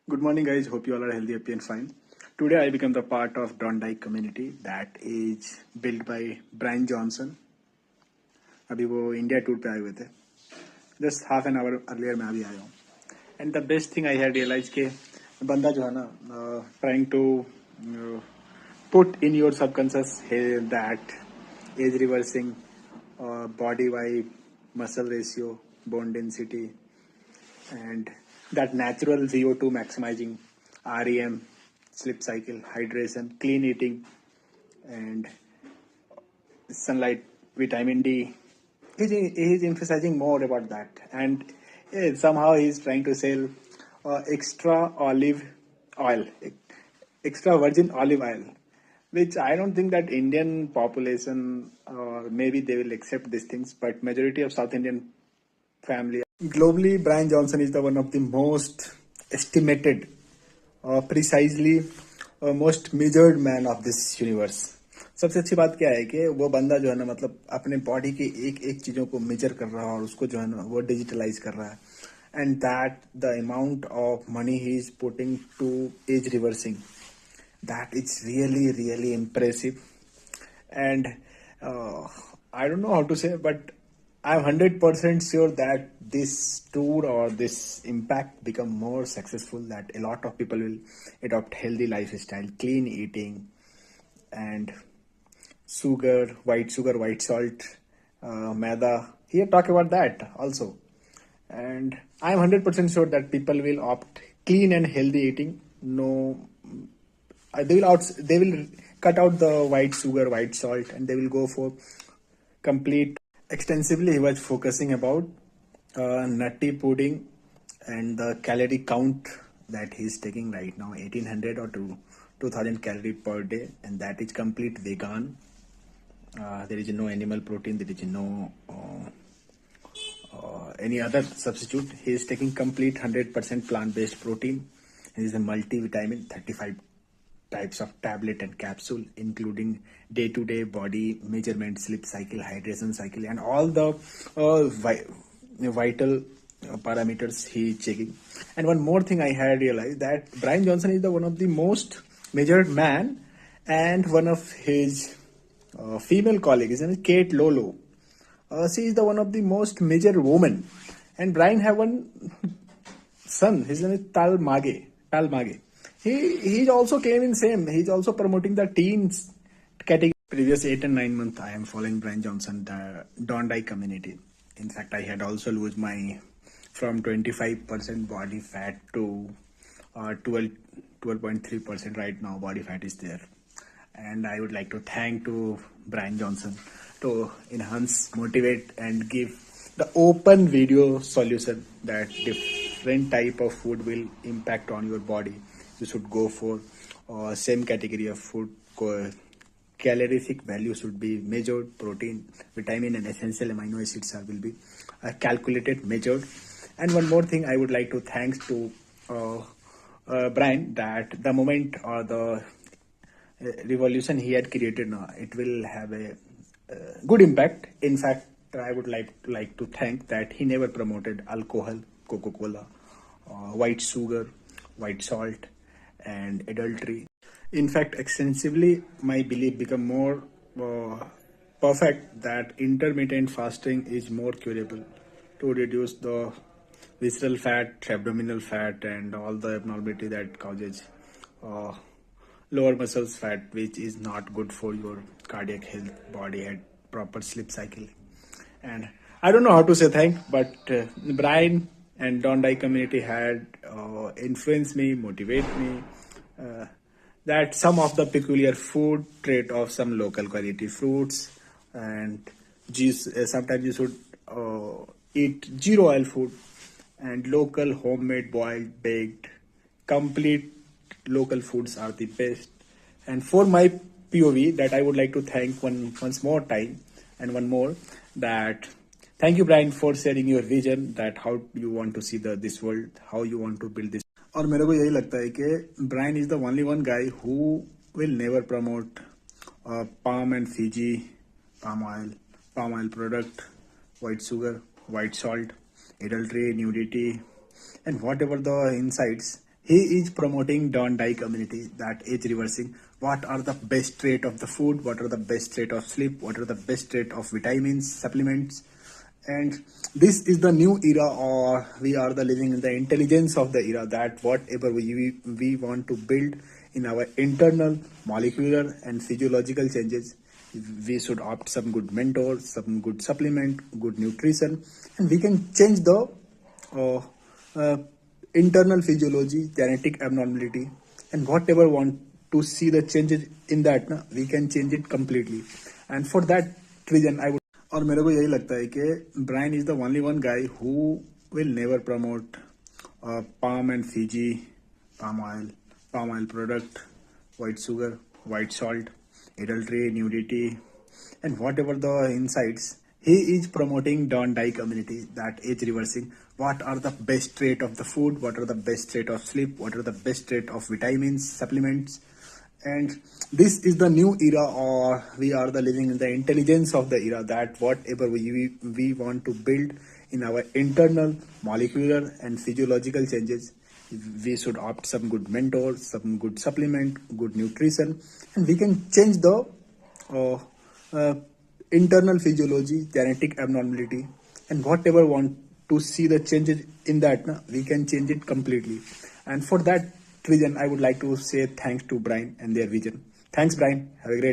Good morning, guys. Hope you all are healthy, happy, and fine. Today, I become the part of Dondike community that is built by Brian Johnson. अभी वो India tour पे आए हुए थे. Just half an hour earlier मैं अभी आया हूँ. And the best thing I had realise के बंदा जो है ना trying to put in your subconscious that as reversing body vibe, muscle ratio, bone density, and that natural VO2 maximizing, REM, sleep cycle, hydration, clean eating, and sunlight, vitamin D. He's emphasizing more about that, and somehow he's trying to sell extra olive oil, extra virgin olive oil, which I don't think that Indian population, maybe they will accept these things, but majority of South Indian family. Globally, Brian Johnson is the one of the most estimated, precisely, most measured man of this universe. सबसे अच्छी बात क्या है कि वो बंदा जो है ना मतलब अपने बॉडी की एक एक चीजों को मेजर कर रहा है और उसको जो है ना वो डिजिटलाइज कर रहा है and that the amount of money he is putting to as reversing that it's really impressive. And I don't know how to say, but I'm 100% sure that this tour or this impact become more successful, that a lot of people will adopt healthy lifestyle, clean eating, and white sugar, white salt, maida. Here talk about that also. And I'm 100% sure that people will opt clean and healthy eating. No, they will cut out the white sugar, white salt, and they will go for complete. Extensively, he was focusing about nutty pudding and the calorie count that he's taking right now, 1800 or 2000 calorie per day, and that is complete vegan. There is no animal protein, there is no any other substitute. He is taking complete 100% plant-based protein. He is a multivitamin, 35 types of tablet and capsule, including day-to-day body measurement, sleep cycle, hydration cycle, and all the vital parameters he is checking. And one more thing I had realized, that Brian Johnson is the one of the most measured man, and one of his female colleagues is Kate Lolo. She is the one of the most measured woman, and Brian have one son. His name is Tal Mage. He also came in same. He's also promoting the teens category. Previous 8 and 9 months, I am following Brian Johnson, the Dondike community. In fact, I had also lose my from 25% body fat to 12.3% right now. Body fat is there, and I would like to thank to Brian Johnson to enhance, motivate, and give the open video solution that different type of food will impact on your body. You should go for same category of food. Calorific value should be measured. Protein, vitamin, and essential amino acids will be calculated, measured. And one more thing I would like to thanks to Brian, that the moment or the revolution he had created now, it will have a good impact. In fact, I would like to thank that he never promoted alcohol, Coca-Cola, white sugar, white salt, and adultery. In fact, extensively, my belief become more perfect that intermittent fasting is more curable to reduce the visceral fat, abdominal fat, and all the abnormality that causes lower muscles fat, which is not good for your cardiac health, body head, proper sleep cycle. And I don't know how to say thank, but Brian and Dondai community had influenced me, motivate me, that some of the peculiar food trait of some local quality fruits and juice. Sometimes you should eat zero oil food and local, homemade, boiled, baked, complete local foods are the best. And for my POV, that I would like to thank once more time, and one more, that thank you, Brian, for sharing your vision, that how you want to see this world, how you want to build this. और मेरे को यही लगता है कि Brian is the only one guy who will never promote palm and Fiji palm oil product, white sugar, white salt, adultery, nudity, and whatever the insights He is promoting don't die community, that age reversing. What are the best rate of the food? What are the best rate of sleep? What are the best rate of vitamins, supplements? And this is the new era, or we are the living in the intelligence of the era, that whatever we want to build in our internal molecular and physiological changes, we should opt some good mentors, some good supplement, good nutrition, and we can change the uh, uh, internal physiology, genetic abnormality, and whatever want to see the changes in that na, we can change it completely. And for that reason I would, और मेरे को यही लगता है कि Brian is the only one guy who will never promote palm and Fiji palm oil product, white sugar, white salt, adultery, nudity, and whatever the insights. He is promoting don't die community, that age reversing. What are the best rate of the food? What are the best rate of sleep? What are the best rate of vitamins, supplements? And this is the new era, or we are the living in the intelligence of the era, that whatever we want to build in our internal molecular and physiological changes, we should opt some good mentors, some good supplement, good nutrition, and we can change the uh, uh, internal physiology, genetic abnormality, and whatever want to see the changes in that na, we can change it completely. And for that reason I would like to say thanks to Brian and their vision. Thanks Brian, have a great